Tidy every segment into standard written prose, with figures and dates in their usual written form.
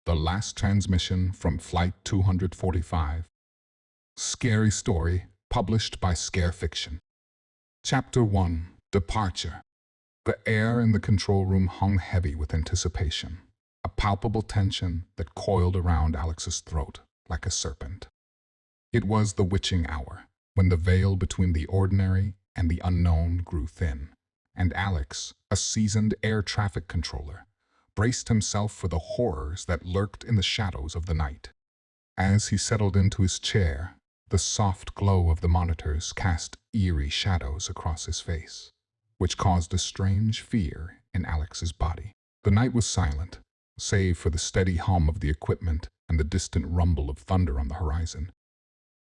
The last transmission from Flight 245. Scary story published by Scare Fiction. Chapter 1. Departure. The air in the control room hung heavy with anticipation, a palpable tension that coiled around Alex's throat like a serpent. It was the witching hour, when the veil between the ordinary and the unknown grew thin, and Alex, a seasoned air traffic controller, braced himself for the horrors that lurked in the shadows of the night. As he settled into his chair, the soft glow of the monitors cast eerie shadows across his face, which caused a strange fear in Alex's body. The night was silent, save for the steady hum of the equipment and the distant rumble of thunder on the horizon.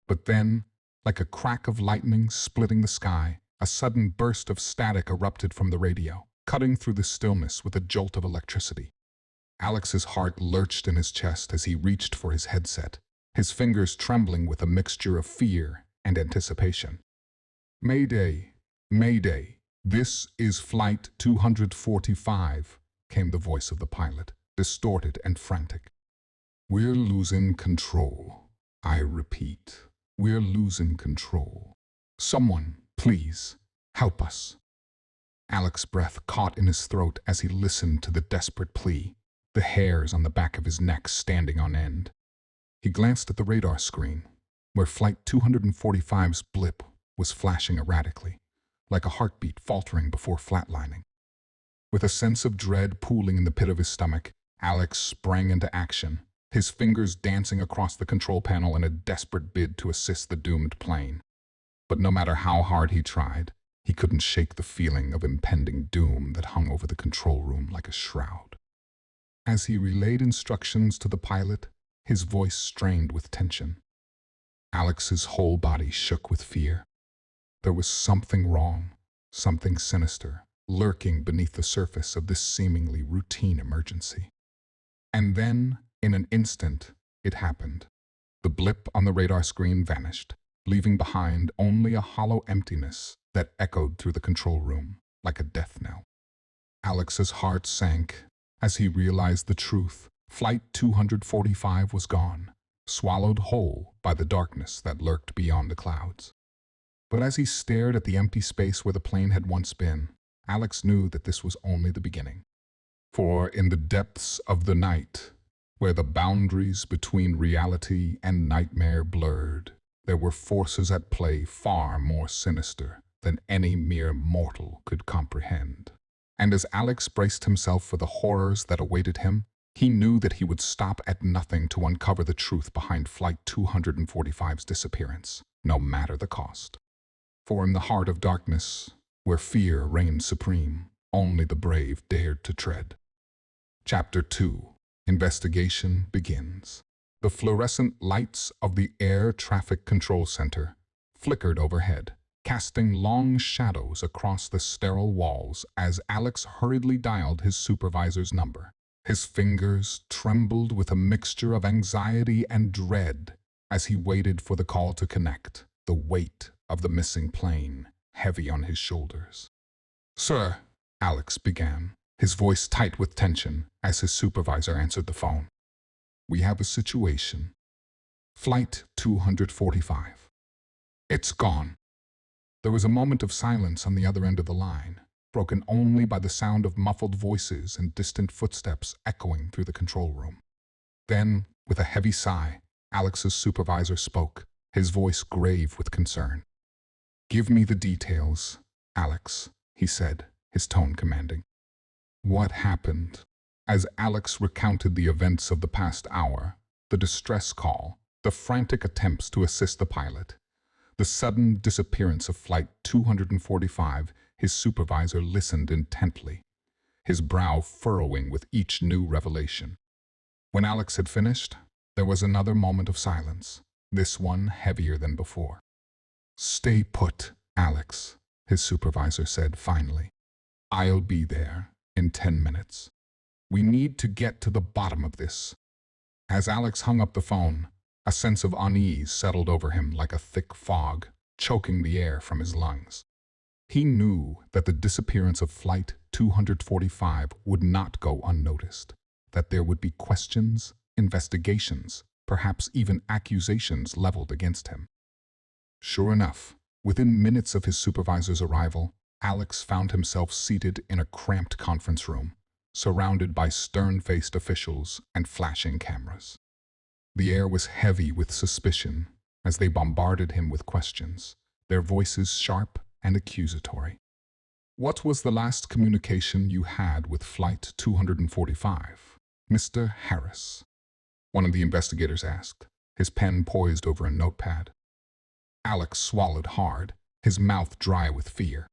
But then, like a crack of lightning splitting the sky, a sudden burst of static erupted from the radio, cutting through the stillness with a jolt of electricity. Alex's heart lurched in his chest as he reached for his headset, his fingers trembling with a mixture of fear and anticipation. "Mayday! Mayday! This is Flight 245, came the voice of the pilot, distorted and frantic. "We're losing control. I repeat, we're losing control. Someone, please, help us." Alex's breath caught in his throat as he listened to the desperate plea, the hairs on the back of his neck standing on end. He glanced at the radar screen, where Flight 245's blip was flashing erratically, like a heartbeat faltering before flatlining. With a sense of dread pooling in the pit of his stomach, Alex sprang into action, his fingers dancing across the control panel in a desperate bid to assist the doomed plane. But no matter how hard he tried, he couldn't shake the feeling of impending doom that hung over the control room like a shroud. As he relayed instructions to the pilot, his voice strained with tension. Alex's whole body shook with fear. There was something wrong, something sinister, lurking beneath the surface of this seemingly routine emergency. And then, in an instant, it happened. The blip on the radar screen vanished, leaving behind only a hollow emptiness that echoed through the control room like a death knell. Alex's heart sank as he realized the truth. Flight 245 was gone, swallowed whole by the darkness that lurked beyond the clouds. But as he stared at the empty space where the plane had once been, Alex knew that this was only the beginning. For in the depths of the night, where the boundaries between reality and nightmare blurred, there were forces at play far more sinister than any mere mortal could comprehend. And as Alex braced himself for the horrors that awaited him, he knew that he would stop at nothing to uncover the truth behind Flight 245's disappearance, no matter the cost. For in the heart of darkness, where fear reigned supreme, only the brave dared to tread. Chapter 2. Investigation begins. The fluorescent lights of the Air Traffic Control Center flickered overhead, casting long shadows across the sterile walls as Alex hurriedly dialed his supervisor's number. His fingers trembled with a mixture of anxiety and dread as he waited for the call to connect, the weight of the missing plane heavy on his shoulders. "Sir," Alex began, his voice tight with tension as his supervisor answered the phone. "We have a situation. Flight 245. It's gone." There was a moment of silence on the other end of the line, broken only by the sound of muffled voices and distant footsteps echoing through the control room. Then, with a heavy sigh, Alex's supervisor spoke, his voice grave with concern. "Give me the details, Alex," he said, his tone commanding. What happened? As Alex recounted the events of the past hour, the distress call, the frantic attempts to assist the pilot, the sudden disappearance of Flight 245, his supervisor listened intently, his brow furrowing with each new revelation. When Alex had finished, there was another moment of silence, this one heavier than before. "Stay put, Alex," his supervisor said finally. "I'll be there in 10 minutes. We need to get to the bottom of this." As Alex hung up the phone, a sense of unease settled over him like a thick fog, choking the air from his lungs. He knew that the disappearance of Flight 245 would not go unnoticed, that there would be questions investigations, perhaps even accusations leveled against him. Sure enough, within minutes of his supervisor's arrival, Alex found himself seated in a cramped conference room, surrounded by stern-faced officials and flashing cameras. The air was heavy with suspicion as they bombarded him with questions, their voices sharp and accusatory. "What was the last communication you had with Flight 245, Mr. Harris?" one of the investigators asked, his pen poised over a notepad. Alex swallowed hard, his mouth dry with fear.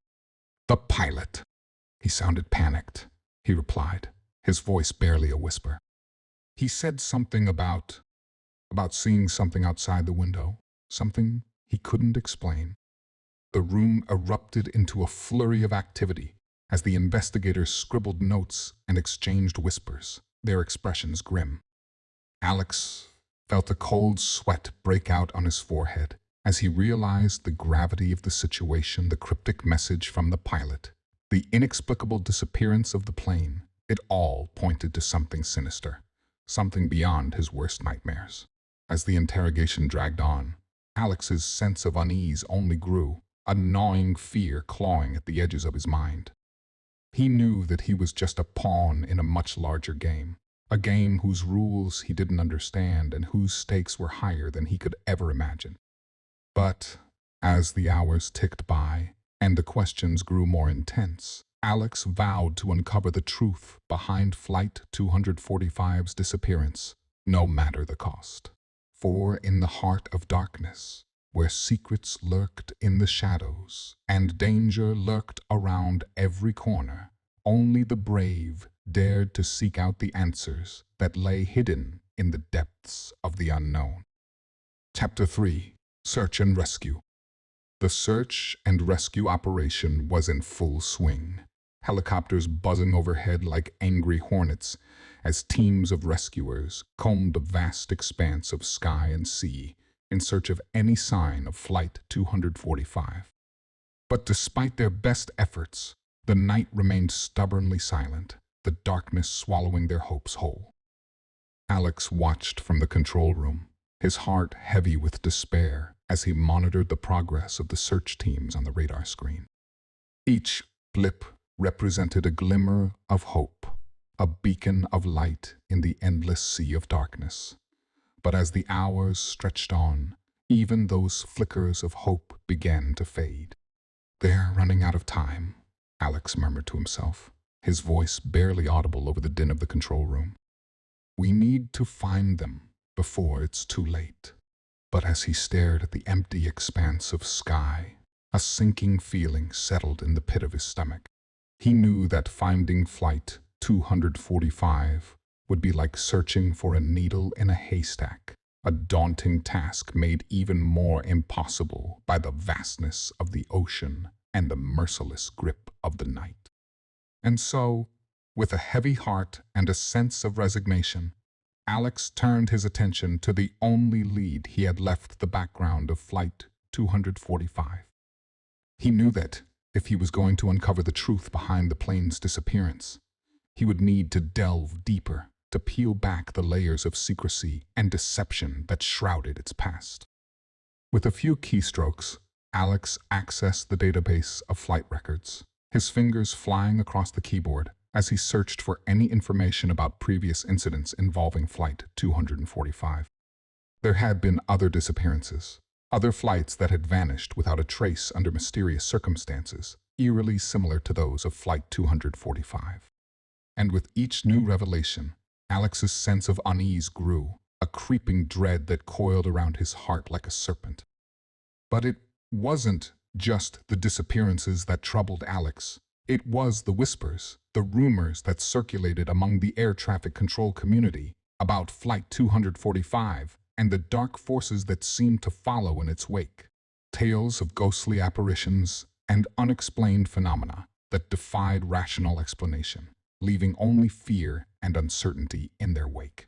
"The pilot." He sounded panicked. He replied, his voice barely a whisper. "He said something about seeing something outside the window, something he couldn't explain." The room erupted into a flurry of activity as the investigators scribbled notes and exchanged whispers, their expressions grim. Alex felt a cold sweat break out on his forehead as he realized the gravity of the situation, the cryptic message from the pilot, the inexplicable disappearance of the plane. It all pointed to something sinister, something beyond his worst nightmares. As the interrogation dragged on, Alex's sense of unease only grew, a gnawing fear clawing at the edges of his mind. He knew that he was just a pawn in a much larger game, a game whose rules he didn't understand and whose stakes were higher than he could ever imagine. But as the hours ticked by and the questions grew more intense, Alex vowed to uncover the truth behind Flight 245's disappearance, no matter the cost. For in the heart of darkness, where secrets lurked in the shadows and danger lurked around every corner, only the brave dared to seek out the answers that lay hidden in the depths of the unknown. Chapter 3. Search and Rescue. The search and rescue operation was in full swing, helicopters buzzing overhead like angry hornets as teams of rescuers combed the vast expanse of sky and sea in search of any sign of Flight 245. But despite their best efforts, the night remained stubbornly silent, the darkness swallowing their hopes whole. Alex watched from the control room, his heart heavy with despair as he monitored the progress of the search teams on the radar screen. Each blip represented a glimmer of hope, a beacon of light in the endless sea of darkness. But as the hours stretched on, even those flickers of hope began to fade. "They're running out of time," Alex murmured to himself, his voice barely audible over the din of the control room. "We need to find them before it's too late." But as he stared at the empty expanse of sky, a sinking feeling settled in the pit of his stomach. He knew that finding Flight 245 would be like searching for a needle in a haystack, a daunting task made even more impossible by the vastness of the ocean and the merciless grip of the night. And so, with a heavy heart and a sense of resignation, Alex turned his attention to the only lead he had left the background of Flight 245. He knew that, if he was going to uncover the truth behind the plane's disappearance, he would need to delve deeper, to peel back the layers of secrecy and deception that shrouded its past. With a few keystrokes, Alex accessed the database of flight records, his fingers flying across the keyboard as he searched for any information about previous incidents involving Flight 245. There had been other disappearances, other flights that had vanished without a trace under mysterious circumstances, eerily similar to those of Flight 245. And with each new revelation, Alex's sense of unease grew, a creeping dread that coiled around his heart like a serpent. But it wasn't just the disappearances that troubled Alex. It was the whispers, the rumors that circulated among the air traffic control community about Flight 245 and the dark forces that seemed to follow in its wake. Tales of ghostly apparitions and unexplained phenomena that defied rational explanation, leaving only fear and uncertainty in their wake.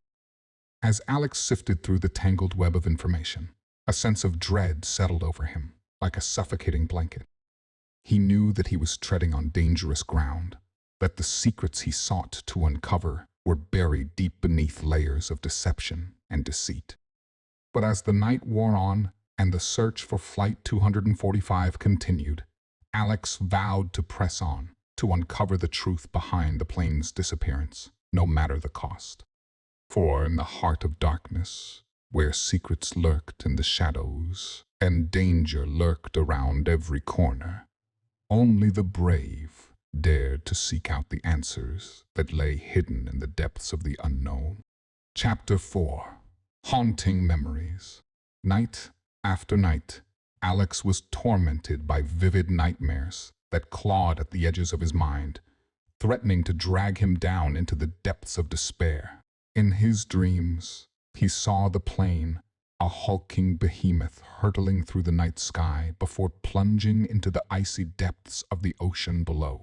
As Alex sifted through the tangled web of information, a sense of dread settled over him, like a suffocating blanket. He knew that he was treading on dangerous ground, that the secrets he sought to uncover were buried deep beneath layers of deception and deceit. But as the night wore on and the search for Flight 245 continued, Alex vowed to press on, to uncover the truth behind the plane's disappearance, no matter the cost. For in the heart of darkness, where secrets lurked in the shadows and danger lurked around every corner, only the brave dared to seek out the answers that lay hidden in the depths of the unknown. Chapter 4. Haunting Memories. Night after night, Alex was tormented by vivid nightmares that clawed at the edges of his mind, threatening to drag him down into the depths of despair. In his dreams, he saw the plane, a hulking behemoth hurtling through the night sky before plunging into the icy depths of the ocean below.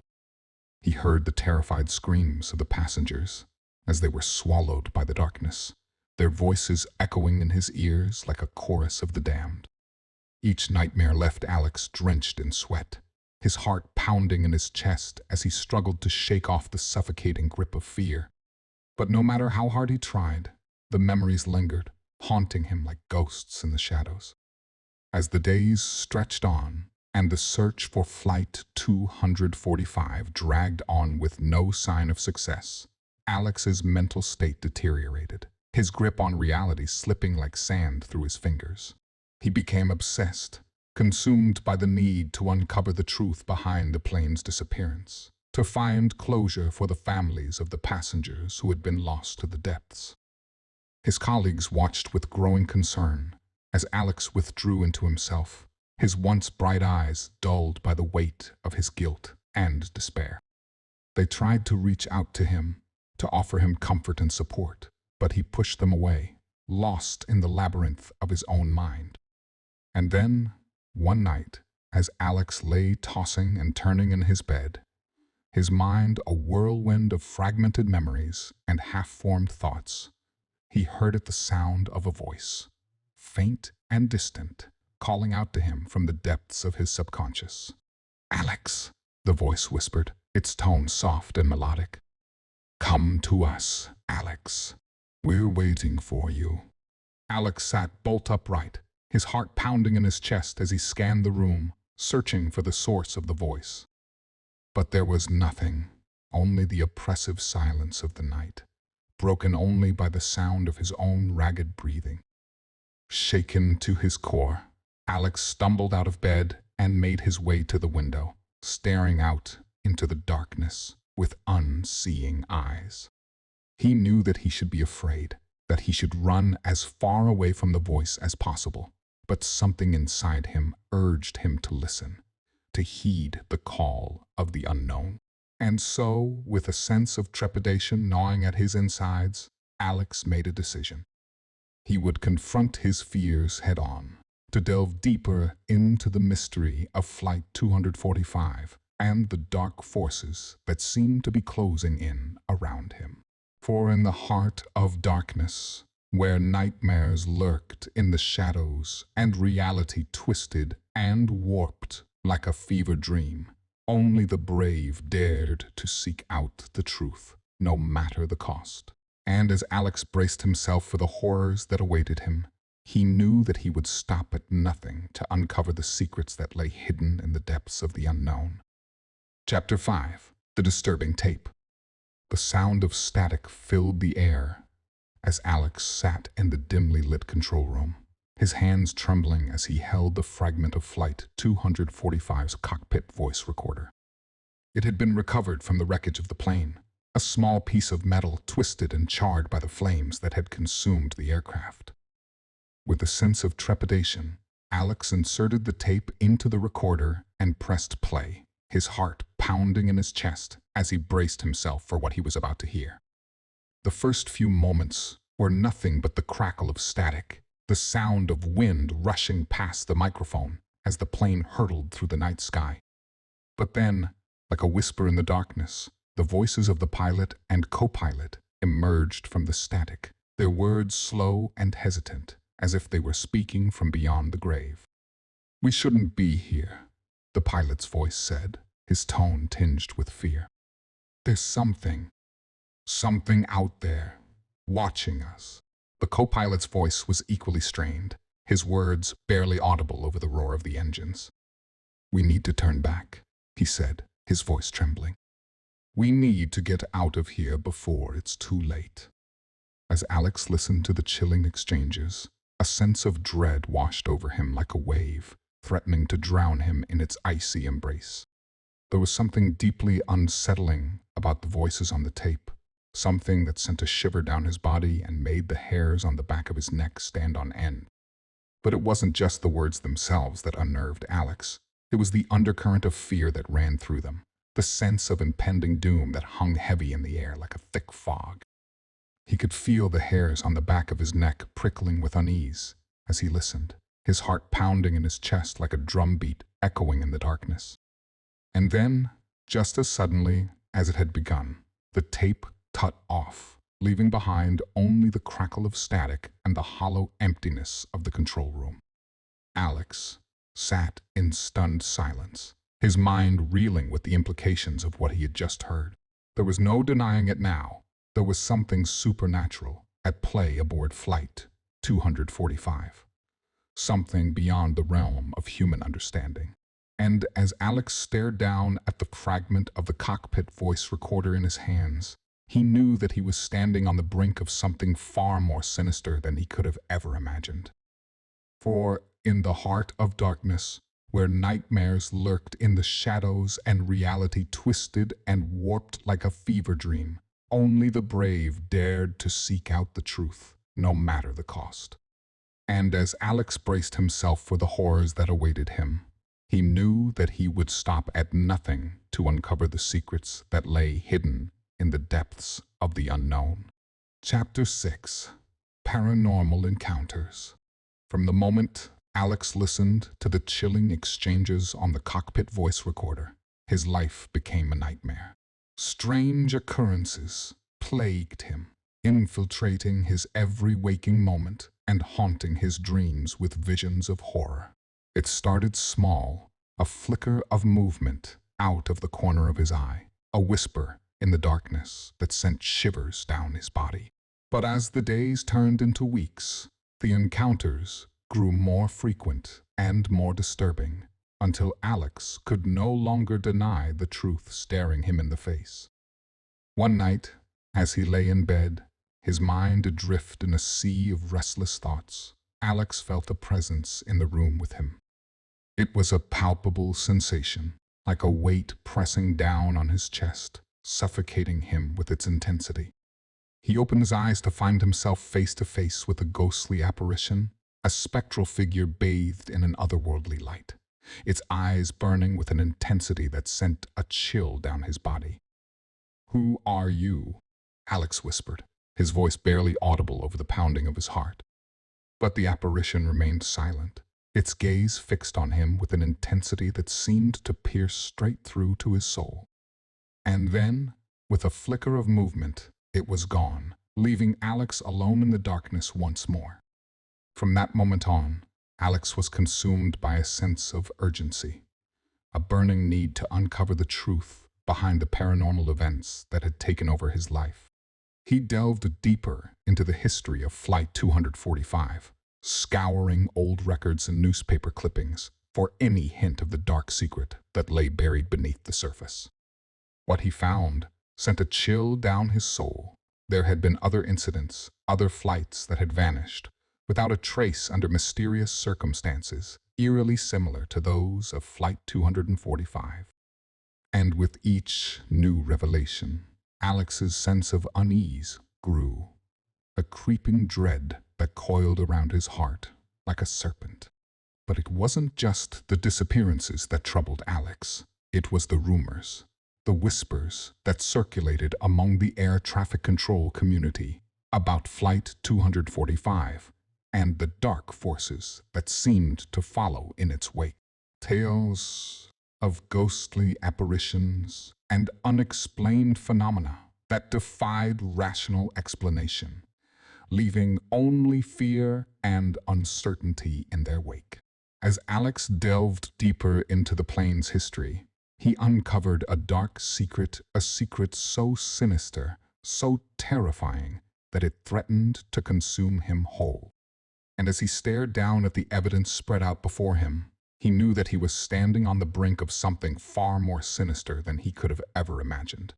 He heard the terrified screams of the passengers as they were swallowed by the darkness, their voices echoing in his ears like a chorus of the damned. Each nightmare left Alex drenched in sweat, his heart pounding in his chest as he struggled to shake off the suffocating grip of fear. But no matter how hard he tried, the memories lingered, haunting him like ghosts in the shadows. As the days stretched on, and the search for Flight 245 dragged on with no sign of success, Alex's mental state deteriorated, his grip on reality slipping like sand through his fingers. He became obsessed, consumed by the need to uncover the truth behind the plane's disappearance, to find closure for the families of the passengers who had been lost to the depths. His colleagues watched with growing concern as Alex withdrew into himself, his once bright eyes dulled by the weight of his guilt and despair. They tried to reach out to him, to offer him comfort and support, but he pushed them away, lost in the labyrinth of his own mind. And then, one night, as Alex lay tossing and turning in his bed, his mind a whirlwind of fragmented memories and half-formed thoughts, he heard the sound of a voice, faint and distant, calling out to him from the depths of his subconscious. "Alex," the voice whispered, its tone soft and melodic. "Come to us, Alex. We're waiting for you." Alex sat bolt upright, his heart pounding in his chest as he scanned the room, searching for the source of the voice. But there was nothing, only the oppressive silence of the night, broken only by the sound of his own ragged breathing. Shaken to his core, Alex stumbled out of bed and made his way to the window, staring out into the darkness with unseeing eyes. He knew that he should be afraid, that he should run as far away from the voice as possible, but something inside him urged him to listen, to heed the call of the unknown. And so, with a sense of trepidation gnawing at his insides, Alex made a decision. He would confront his fears head-on, to delve deeper into the mystery of Flight 245 and the dark forces that seemed to be closing in around him. For in the heart of darkness, where nightmares lurked in the shadows and reality twisted and warped like a fever dream, only the brave dared to seek out the truth, no matter the cost. And as Alex braced himself for the horrors that awaited him, he knew that he would stop at nothing to uncover the secrets that lay hidden in the depths of the unknown. Chapter 5. The Disturbing Tape. The sound of static filled the air as Alex sat in the dimly lit control room, his hands trembling as he held the fragment of Flight 245's cockpit voice recorder. It had been recovered from the wreckage of the plane, a small piece of metal twisted and charred by the flames that had consumed the aircraft. With a sense of trepidation, Alex inserted the tape into the recorder and pressed play, his heart pounding in his chest as he braced himself for what he was about to hear. The first few moments were nothing but the crackle of static, the sound of wind rushing past the microphone as the plane hurtled through the night sky. But then, like a whisper in the darkness, the voices of the pilot and co-pilot emerged from the static, their words slow and hesitant, as if they were speaking from beyond the grave. "We shouldn't be here," the pilot's voice said, his tone tinged with fear. "There's something Something out there, watching us. The co-pilot's voice was equally strained, his words barely audible over the roar of the engines. "We need to turn back," he said, his voice trembling. "We need to get out of here before it's too late." As Alex listened to the chilling exchanges, a sense of dread washed over him like a wave, threatening to drown him in its icy embrace. There was something deeply unsettling about the voices on the tape, something that sent a shiver down his body and made the hairs on the back of his neck stand on end. But it wasn't just the words themselves that unnerved Alex. It was the undercurrent of fear that ran through them, the sense of impending doom that hung heavy in the air like a thick fog. He could feel the hairs on the back of his neck prickling with unease as he listened, his heart pounding in his chest like a drumbeat echoing in the darkness. And then, just as suddenly as it had begun, the tape cut off, leaving behind only the crackle of static and the hollow emptiness of the control room. Alex sat in stunned silence, his mind reeling with the implications of what he had just heard. There was no denying it now. There was something supernatural at play aboard Flight 245. Something beyond the realm of human understanding. And as Alex stared down at the fragment of the cockpit voice recorder in his hands, he knew that he was standing on the brink of something far more sinister than he could have ever imagined. For in the heart of darkness, where nightmares lurked in the shadows and reality twisted and warped like a fever dream, only the brave dared to seek out the truth, no matter the cost. And as Alex braced himself for the horrors that awaited him, he knew that he would stop at nothing to uncover the secrets that lay hidden in the depths of the unknown. Chapter 6. Paranormal Encounters. From the moment Alex listened to the chilling exchanges on the cockpit voice recorder, his life became a nightmare. Strange occurrences plagued him, infiltrating his every waking moment and haunting his dreams with visions of horror. It started small, a flicker of movement out of the corner of his eye, a whisper in the darkness that sent shivers down his body. But as the days turned into weeks, the encounters grew more frequent and more disturbing, until Alex could no longer deny the truth staring him in the face. One night, as he lay in bed, his mind adrift in a sea of restless thoughts, Alex felt a presence in the room with him. It was a palpable sensation, like a weight pressing down on his chest, suffocating him with its intensity. He opened his eyes to find himself face to face with a ghostly apparition, a spectral figure bathed in an otherworldly light, its eyes burning with an intensity that sent a chill down his body. "Who are you?" Alex whispered, his voice barely audible over the pounding of his heart. But the apparition remained silent, its gaze fixed on him with an intensity that seemed to pierce straight through to his soul. And then, with a flicker of movement, it was gone, leaving Alex alone in the darkness once more. From that moment on, Alex was consumed by a sense of urgency, a burning need to uncover the truth behind the paranormal events that had taken over his life. He delved deeper into the history of Flight 245, scouring old records and newspaper clippings for any hint of the dark secret that lay buried beneath the surface. What he found sent a chill down his soul. There had been other incidents, other flights that had vanished, without a trace under mysterious circumstances, eerily similar to those of Flight 245. And with each new revelation, Alex's sense of unease grew, a creeping dread that coiled around his heart like a serpent. But it wasn't just the disappearances that troubled Alex. It was the rumors, the whispers that circulated among the air traffic control community about Flight 245 and the dark forces that seemed to follow in its wake. Tales of ghostly apparitions and unexplained phenomena that defied rational explanation, leaving only fear and uncertainty in their wake. As Alex delved deeper into the plane's history, he uncovered a dark secret, a secret so sinister so terrifying that it threatened to consume him whole. And as he stared down at the evidence spread out before him, he knew that he was standing on the brink of something far more sinister than he could have ever imagined.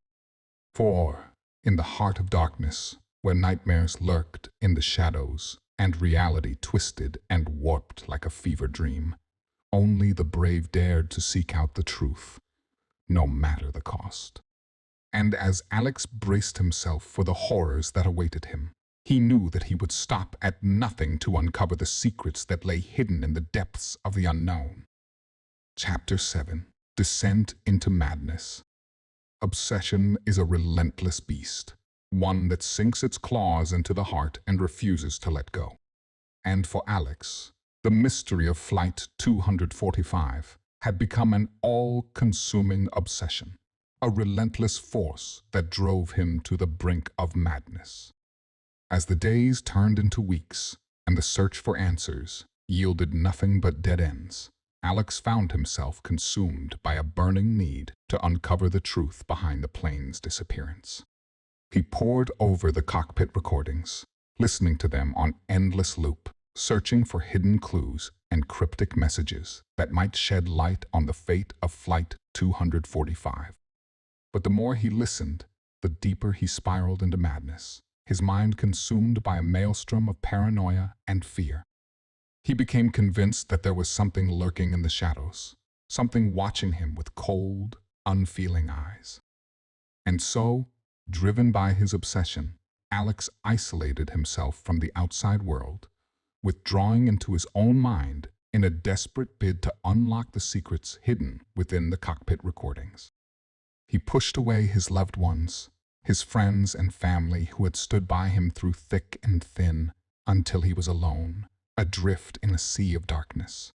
For, in the heart of darkness, where nightmares lurked in the shadows and reality twisted and warped like a fever dream, only the brave dared to seek out the truth, no matter the cost. And as Alex braced himself for the horrors that awaited him, he knew that he would stop at nothing to uncover the secrets that lay hidden in the depths of the unknown. Chapter 7. Descent into Madness. Obsession is a relentless beast, one that sinks its claws into the heart and refuses to let go. And for Alex, the mystery of Flight 245 had become an all-consuming obsession, a relentless force that drove him to the brink of madness. As the days turned into weeks and the search for answers yielded nothing but dead ends, Alex found himself consumed by a burning need to uncover the truth behind the plane's disappearance. He pored over the cockpit recordings, listening to them on endless loop, searching for hidden clues and cryptic messages that might shed light on the fate of Flight 245. But the more he listened, the deeper he spiraled into madness, his mind consumed by a maelstrom of paranoia and fear. He became convinced that there was something lurking in the shadows, something watching him with cold, unfeeling eyes. And so, driven by his obsession, Alex isolated himself from the outside world, withdrawing into his own mind in a desperate bid to unlock the secrets hidden within the cockpit recordings. He pushed away his loved ones, his friends and family who had stood by him through thick and thin, until he was alone, adrift in a sea of darkness.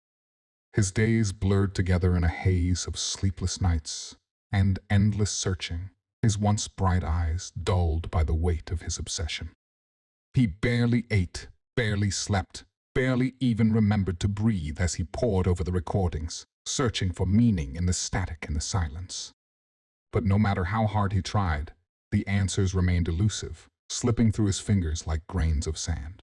His days blurred together in a haze of sleepless nights and endless searching, his once bright eyes dulled by the weight of his obsession. He barely ate, barely slept, barely even remembered to breathe as he pored over the recordings, searching for meaning in the static and the silence. But no matter how hard he tried, the answers remained elusive, slipping through his fingers like grains of sand.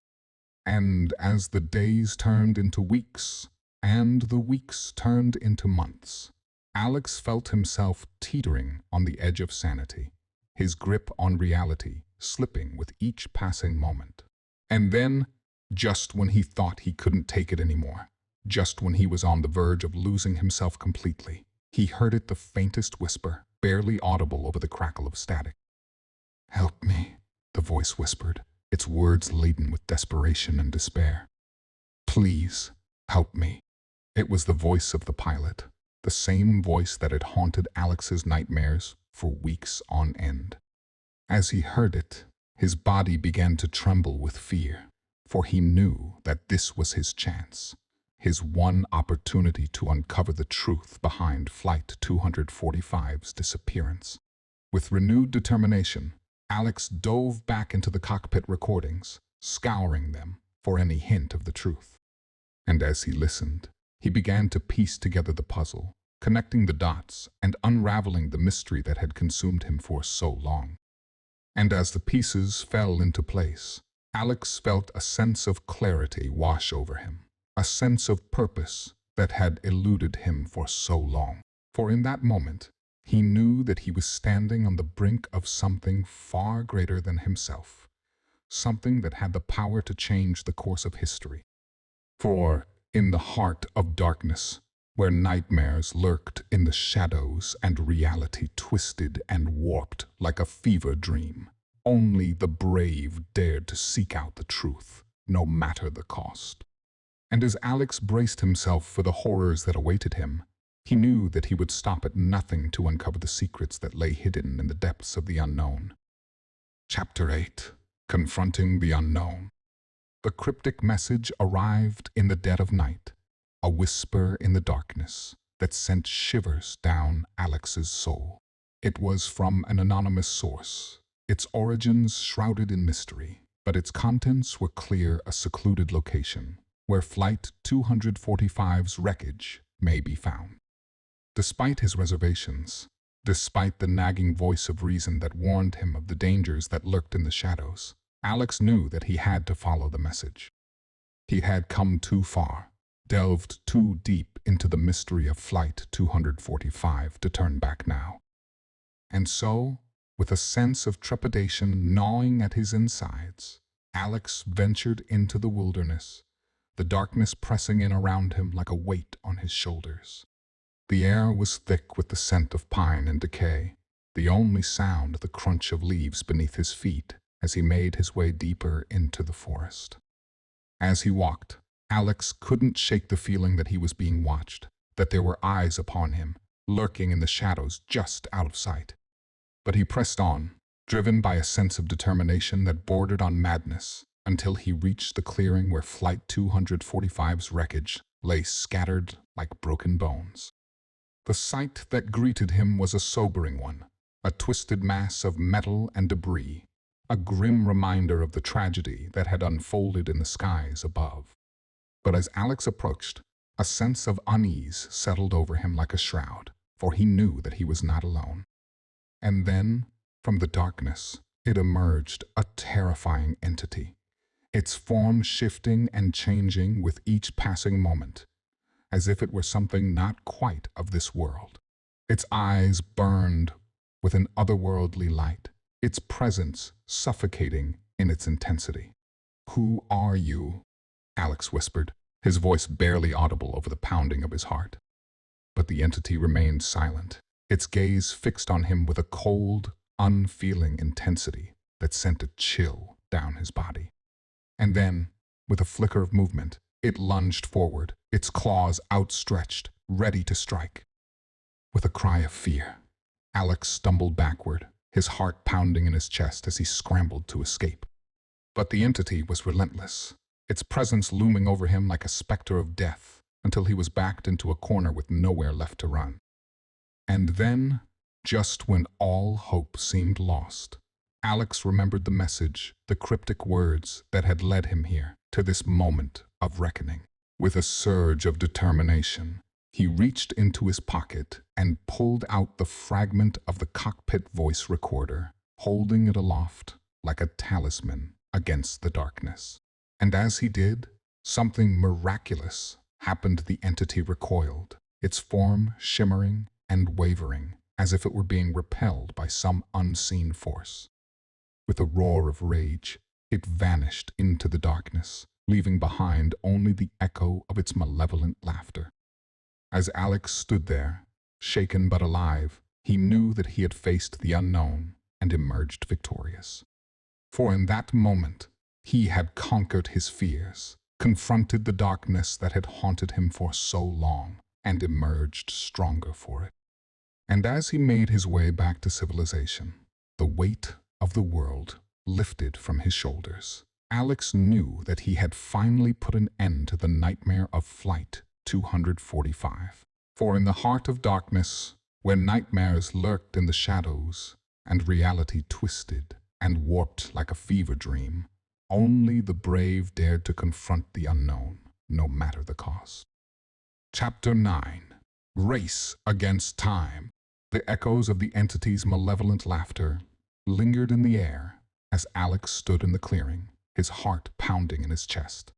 And as the days turned into weeks, and the weeks turned into months, Alex felt himself teetering on the edge of sanity, his grip on reality slipping with each passing moment. And then, just when he thought he couldn't take it anymore, just when he was on the verge of losing himself completely, he heard it, the faintest whisper, barely audible over the crackle of static. "Help me," the voice whispered, its words laden with desperation and despair. "Please, help me." It was the voice of the pilot, the same voice that had haunted Alex's nightmares for weeks on end. As he heard it, his body began to tremble with fear, for he knew that this was his chance, his one opportunity to uncover the truth behind Flight 245's disappearance. With renewed determination, Alex dove back into the cockpit recordings, scouring them for any hint of the truth. And as he listened, he began to piece together the puzzle, connecting the dots and unraveling the mystery that had consumed him for so long. And as the pieces fell into place, Alex felt a sense of clarity wash over him, a sense of purpose that had eluded him for so long. For in that moment, he knew that he was standing on the brink of something far greater than himself, something that had the power to change the course of history. For in the heart of darkness, where nightmares lurked in the shadows and reality twisted and warped like a fever dream, only the brave dared to seek out the truth, no matter the cost. And as Alex braced himself for the horrors that awaited him, he knew that he would stop at nothing to uncover the secrets that lay hidden in the depths of the unknown. Chapter 8. Confronting the Unknown. The cryptic message arrived in the dead of night, a whisper in the darkness that sent shivers down Alex's soul. It was from an anonymous source, its origins shrouded in mystery, but its contents were clear: a secluded location where Flight 245's wreckage may be found. Despite his reservations, Despite the nagging voice of reason that warned him of the dangers that lurked in the shadows, Alex knew that he had to follow the message. He had come too far, delved too deep into the mystery of Flight 245 to turn back now. And so, with a sense of trepidation gnawing at his insides, Alex ventured into the wilderness, the darkness pressing in around him like a weight on his shoulders. The air was thick with the scent of pine and decay, the only sound the crunch of leaves beneath his feet as he made his way deeper into the forest. As he walked, Alex couldn't shake the feeling that he was being watched, that there were eyes upon him, lurking in the shadows just out of sight. But he pressed on, driven by a sense of determination that bordered on madness, until he reached the clearing where Flight 245's wreckage lay scattered like broken bones. The sight that greeted him was a sobering one, a twisted mass of metal and debris, a grim reminder of the tragedy that had unfolded in the skies above. But as Alex approached, a sense of unease settled over him like a shroud, for he knew that he was not alone. And then, from the darkness, it emerged a terrifying entity, its form shifting and changing with each passing moment, as if it were something not quite of this world. Its eyes burned with an otherworldly light, its presence suffocating in its intensity. "Who are you?" Alex whispered, his voice barely audible over the pounding of his heart. But the entity remained silent, its gaze fixed on him with a cold, unfeeling intensity that sent a chill down his body. And then, with a flicker of movement, it lunged forward, its claws outstretched, ready to strike. With a cry of fear, Alex stumbled backward, his heart pounding in his chest as he scrambled to escape. But the entity was relentless, its presence looming over him like a specter of death, until he was backed into a corner with nowhere left to run. And then, just when all hope seemed lost, Alex remembered the message, the cryptic words that had led him here, to this moment of reckoning. With a surge of determination, he reached into his pocket and pulled out the fragment of the cockpit voice recorder, holding it aloft like a talisman against the darkness. And as he did, something miraculous happened. The entity recoiled, its form shimmering and wavering, as if it were being repelled by some unseen force. With a roar of rage, it vanished into the darkness, leaving behind only the echo of its malevolent laughter. As Alex stood there, shaken but alive, he knew that he had faced the unknown and emerged victorious. For in that moment, he had conquered his fears, confronted the darkness that had haunted him for so long, and emerged stronger for it. And as he made his way back to civilization, the weight of the world lifted from his shoulders. Alex knew that he had finally put an end to the nightmare of Flight 245. For in the heart of darkness, where nightmares lurked in the shadows, and reality twisted and warped like a fever dream, only the brave dared to confront the unknown, no matter the cost. Chapter 9. Race Against Time. The echoes of the entity's malevolent laughter lingered in the air as Alex stood in the clearing, his heart pounding in his chest.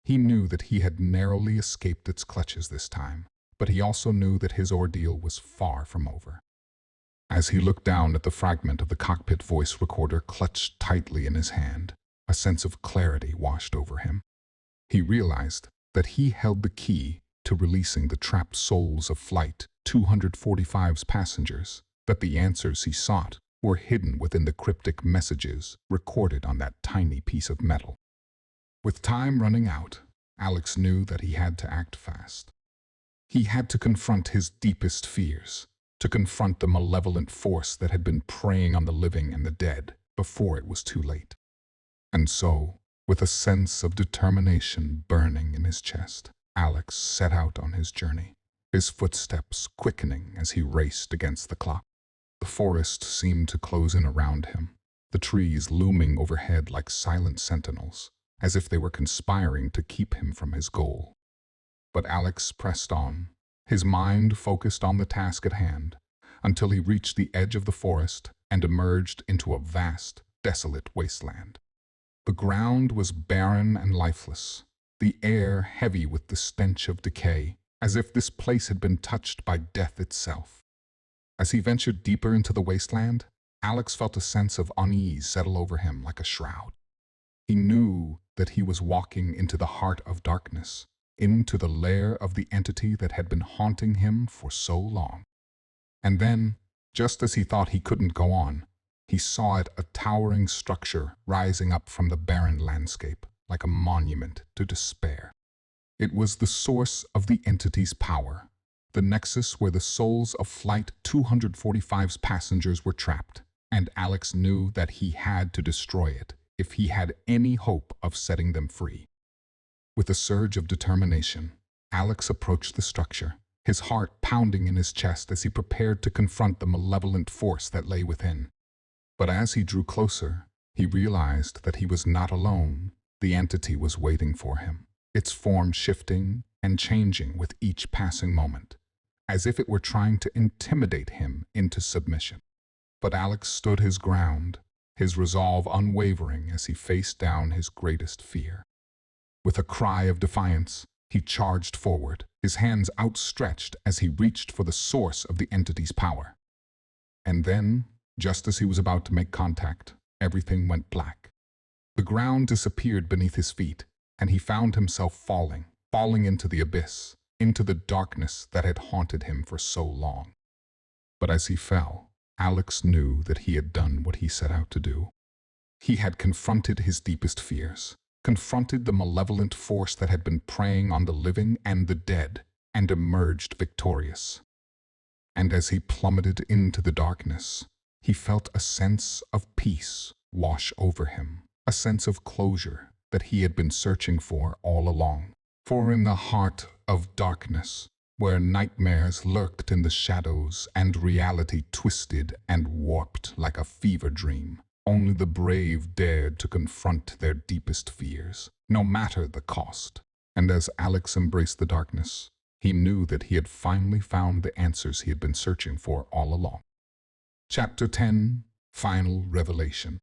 He knew that he had narrowly escaped its clutches this time, but he also knew that his ordeal was far from over. As he looked down at the fragment of the cockpit voice recorder clutched tightly in his hand, a sense of clarity washed over him. He realized that he held the key to releasing the trapped souls of Flight 245's passengers, that the answers he sought were hidden within the cryptic messages recorded on that tiny piece of metal. With time running out, Alex knew that he had to act fast. He had to confront his deepest fears, to confront the malevolent force that had been preying on the living and the dead before it was too late. And so, with a sense of determination burning in his chest, Alex set out on his journey, his footsteps quickening as he raced against the clock. The forest seemed to close in around him, the trees looming overhead like silent sentinels, as if they were conspiring to keep him from his goal. But Alex pressed on, his mind focused on the task at hand, until he reached the edge of the forest and emerged into a vast, desolate wasteland. The ground was barren and lifeless, the air heavy with the stench of decay, as if this place had been touched by death itself. As he ventured deeper into the wasteland, Alex felt a sense of unease settle over him like a shroud. He knew that he was walking into the heart of darkness, into the lair of the entity that had been haunting him for so long. And then, just as he thought he couldn't go on, he saw it, a towering structure rising up from the barren landscape, like a monument to despair. It was the source of the entity's power, the nexus where the souls of Flight 245's passengers were trapped, and Alex knew that he had to destroy it if he had any hope of setting them free. With a surge of determination, Alex approached the structure, his heart pounding in his chest as he prepared to confront the malevolent force that lay within. But as he drew closer, he realized that he was not alone. The entity was waiting for him, its form shifting and changing with each passing moment, as if it were trying to intimidate him into submission. But Alex stood his ground, his resolve unwavering as he faced down his greatest fear. With a cry of defiance, he charged forward, his hands outstretched as he reached for the source of the entity's power. And then, just as he was about to make contact, everything went black. The ground disappeared beneath his feet, and he found himself falling into the abyss, into the darkness that had haunted him for so long. But as he fell, Alex knew that he had done what he set out to do. He had confronted his deepest fears, confronted the malevolent force that had been preying on the living and the dead, and emerged victorious. And as he plummeted into the darkness, he felt a sense of peace wash over him, a sense of closure that he had been searching for all along. For in the heart of darkness, where nightmares lurked in the shadows and reality twisted and warped like a fever dream, only the brave dared to confront their deepest fears, no matter the cost. And as Alex embraced the darkness, he knew that he had finally found the answers he had been searching for all along. Chapter 10, Final Revelation.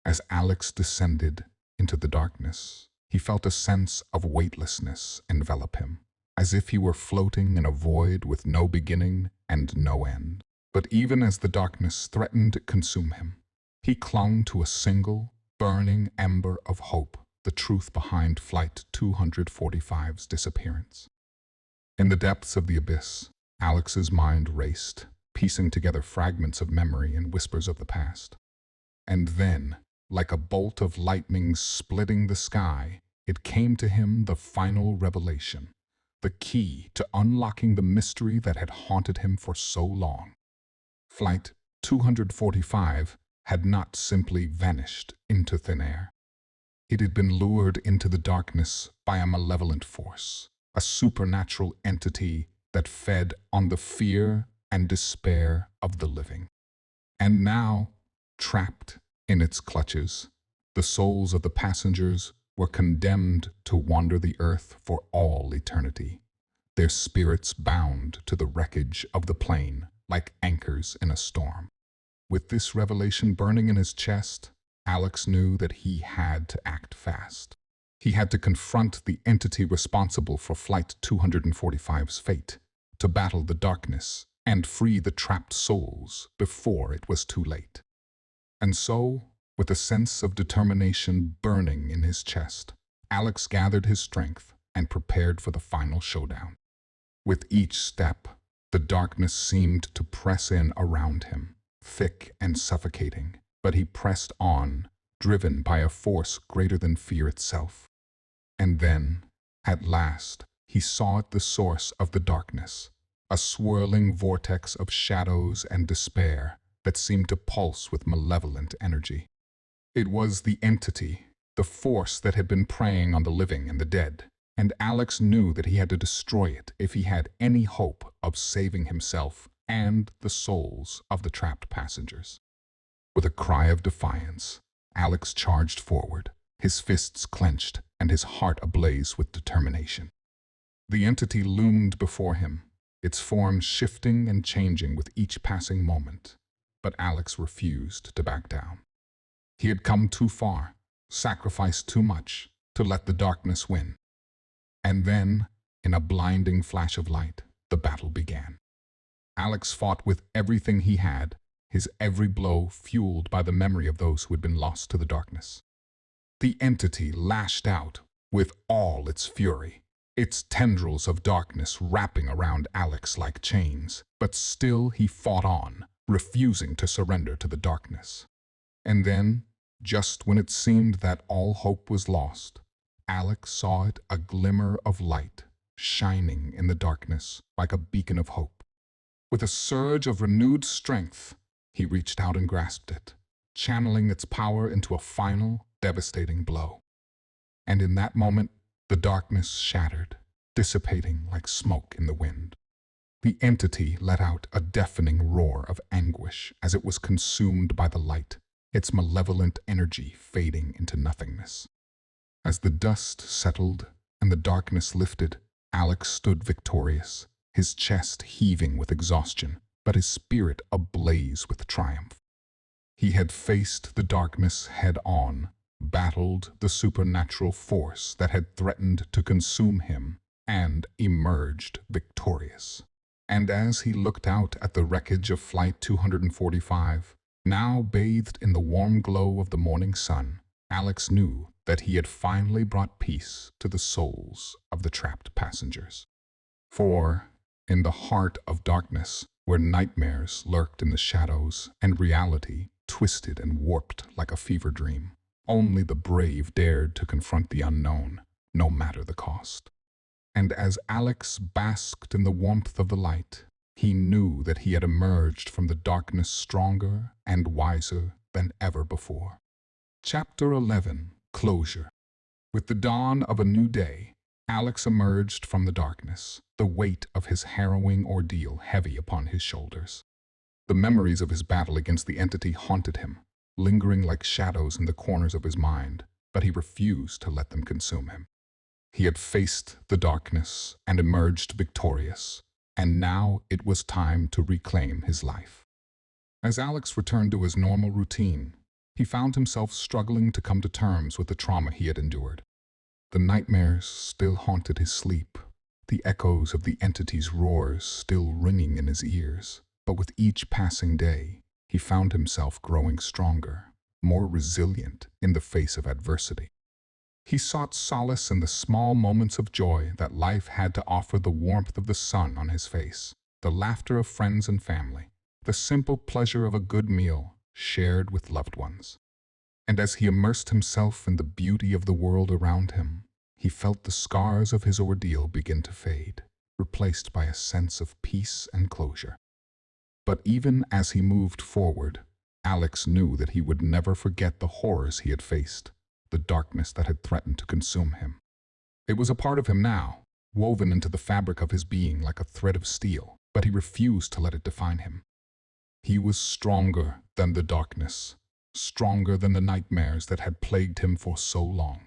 As Alex descended into the darkness, he felt a sense of weightlessness envelop him, as if he were floating in a void with no beginning and no end. But even as the darkness threatened to consume him, he clung to a single, burning ember of hope, the truth behind Flight 245's disappearance. In the depths of the abyss, Alex's mind raced, piecing together fragments of memory and whispers of the past. And then, like a bolt of lightning splitting the sky, it came to him, the final revelation, the key to unlocking the mystery that had haunted him for so long. Flight 245 had not simply vanished into thin air. It had been lured into the darkness by a malevolent force, a supernatural entity that fed on the fear and despair of the living. And now, trapped in its clutches, the souls of the passengers were condemned to wander the earth for all eternity, their spirits bound to the wreckage of the plane like anchors in a storm. With this revelation burning in his chest, Alex knew that he had to act fast. He had to confront the entity responsible for Flight 245's fate, to battle the darkness and free the trapped souls before it was too late. And so, with a sense of determination burning in his chest, Alex gathered his strength and prepared for the final showdown. With each step, the darkness seemed to press in around him, thick and suffocating, but he pressed on, driven by a force greater than fear itself. And then, at last, he saw at the source of the darkness, a swirling vortex of shadows and despair that seemed to pulse with malevolent energy. It was the entity, the force that had been preying on the living and the dead, and Alex knew that he had to destroy it if he had any hope of saving himself and the souls of the trapped passengers. With a cry of defiance, Alex charged forward, his fists clenched and his heart ablaze with determination. The entity loomed before him, its form shifting and changing with each passing moment. But Alex refused to back down. He had come too far, sacrificed too much, to let the darkness win. And then, in a blinding flash of light, the battle began. Alex fought with everything he had, his every blow fueled by the memory of those who had been lost to the darkness. The entity lashed out with all its fury, its tendrils of darkness wrapping around Alex like chains, but still he fought on, refusing to surrender to the darkness. And then, just when it seemed that all hope was lost, Alex saw it, a glimmer of light, shining in the darkness like a beacon of hope. With a surge of renewed strength, he reached out and grasped it, channeling its power into a final, devastating blow. And in that moment, the darkness shattered, dissipating like smoke in the wind. The entity let out a deafening roar of anguish as it was consumed by the light, its malevolent energy fading into nothingness. As the dust settled and the darkness lifted, Alex stood victorious, his chest heaving with exhaustion, but his spirit ablaze with triumph. He had faced the darkness head-on, battled the supernatural force that had threatened to consume him, and emerged victorious. And as he looked out at the wreckage of Flight 245, now bathed in the warm glow of the morning sun, Alex knew that he had finally brought peace to the souls of the trapped passengers. For, in the heart of darkness, where nightmares lurked in the shadows and reality twisted and warped like a fever dream, only the brave dared to confront the unknown, no matter the cost. And as Alex basked in the warmth of the light, he knew that he had emerged from the darkness stronger and wiser than ever before. Chapter 11. Closure. With the dawn of a new day, Alex emerged from the darkness, the weight of his harrowing ordeal heavy upon his shoulders. The memories of his battle against the entity haunted him, lingering like shadows in the corners of his mind, but he refused to let them consume him. He had faced the darkness and emerged victorious, and now it was time to reclaim his life. As Alex returned to his normal routine, he found himself struggling to come to terms with the trauma he had endured. The nightmares still haunted his sleep, the echoes of the entity's roars still ringing in his ears, but with each passing day, he found himself growing stronger, more resilient in the face of adversity. He sought solace in the small moments of joy that life had to offer: the warmth of the sun on his face, the laughter of friends and family, the simple pleasure of a good meal shared with loved ones. And as he immersed himself in the beauty of the world around him, he felt the scars of his ordeal begin to fade, replaced by a sense of peace and closure. But even as he moved forward, Alex knew that he would never forget the horrors he had faced, the darkness that had threatened to consume him. It was a part of him now, woven into the fabric of his being like a thread of steel, but he refused to let it define him. He was stronger than the darkness, stronger than the nightmares that had plagued him for so long.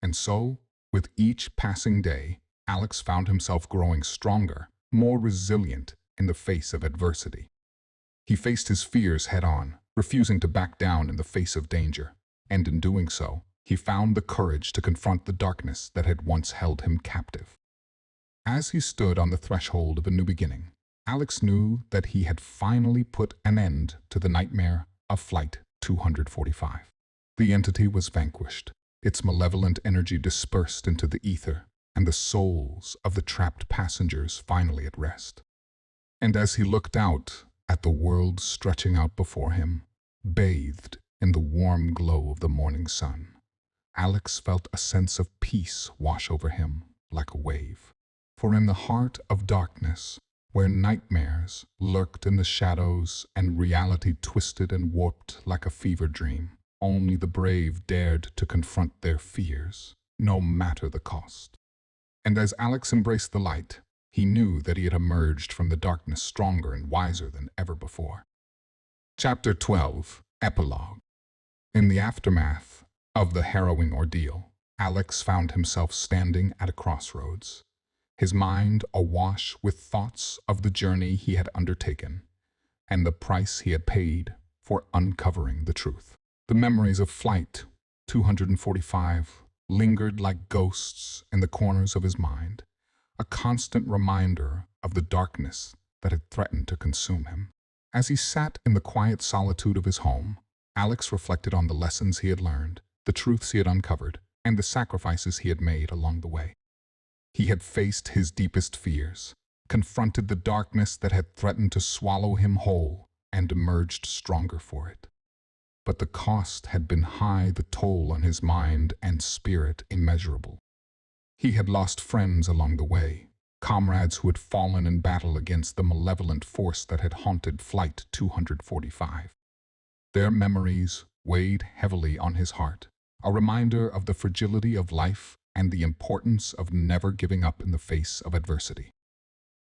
And so, with each passing day, Alex found himself growing stronger, more resilient in the face of adversity. He faced his fears head-on, refusing to back down in the face of danger, and in doing so, he found the courage to confront the darkness that had once held him captive. As he stood on the threshold of a new beginning, Alex knew that he had finally put an end to the nightmare of Flight 245. The entity was vanquished, its malevolent energy dispersed into the ether, and the souls of the trapped passengers finally at rest. And as he looked out at the world stretching out before him, bathed in the warm glow of the morning sun, Alex felt a sense of peace wash over him like a wave. For in the heart of darkness, where nightmares lurked in the shadows and reality twisted and warped like a fever dream, only the brave dared to confront their fears, no matter the cost. And as Alex embraced the light, he knew that he had emerged from the darkness stronger and wiser than ever before. Chapter 12. Epilogue. In the aftermath of the harrowing ordeal, Alex found himself standing at a crossroads. his mind awash with thoughts of the journey he had undertaken and the price he had paid for uncovering the truth. The memories of Flight 245 lingered like ghosts in the corners of his mind, a constant reminder of the darkness that had threatened to consume him. As he sat in the quiet solitude of his home, Alex reflected on the lessons he had learned, the truths he had uncovered, and the sacrifices he had made along the way. He had faced his deepest fears, confronted the darkness that had threatened to swallow him whole, and emerged stronger for it. But the cost had been high, the toll on his mind and spirit immeasurable. He had lost friends along the way, comrades who had fallen in battle against the malevolent force that had haunted Flight 245. Their memories weighed heavily on his heart, a reminder of the fragility of life and the importance of never giving up in the face of adversity.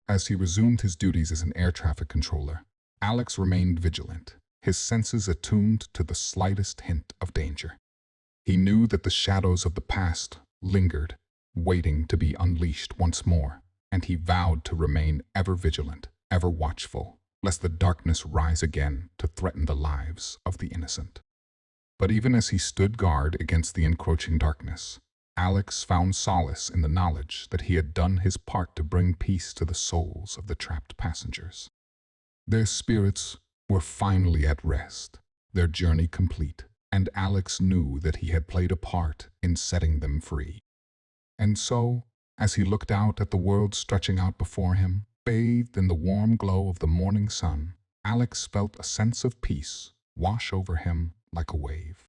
As he resumed his duties as an air traffic controller, Alex remained vigilant, his senses attuned to the slightest hint of danger. He knew that the shadows of the past lingered, waiting to be unleashed once more, and he vowed to remain ever vigilant, ever watchful, lest the darkness rise again to threaten the lives of the innocent. But even as he stood guard against the encroaching darkness, Alex found solace in the knowledge that he had done his part to bring peace to the souls of the trapped passengers. Their spirits were finally at rest, their journey complete, and Alex knew that he had played a part in setting them free. And so, as he looked out at the world stretching out before him, bathed in the warm glow of the morning sun, Alex felt a sense of peace wash over him like a wave.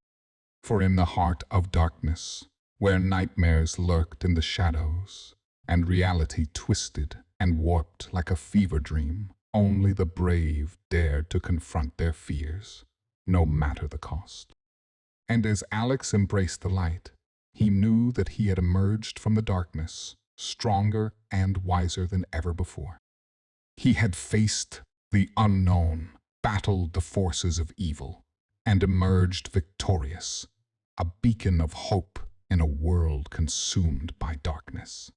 For in the heart of darkness, where nightmares lurked in the shadows, and reality twisted and warped like a fever dream, only the brave dared to confront their fears, no matter the cost. And as Alex embraced the light, he knew that he had emerged from the darkness, stronger and wiser than ever before. He had faced the unknown, battled the forces of evil, and emerged victorious, a beacon of hope in a world consumed by darkness.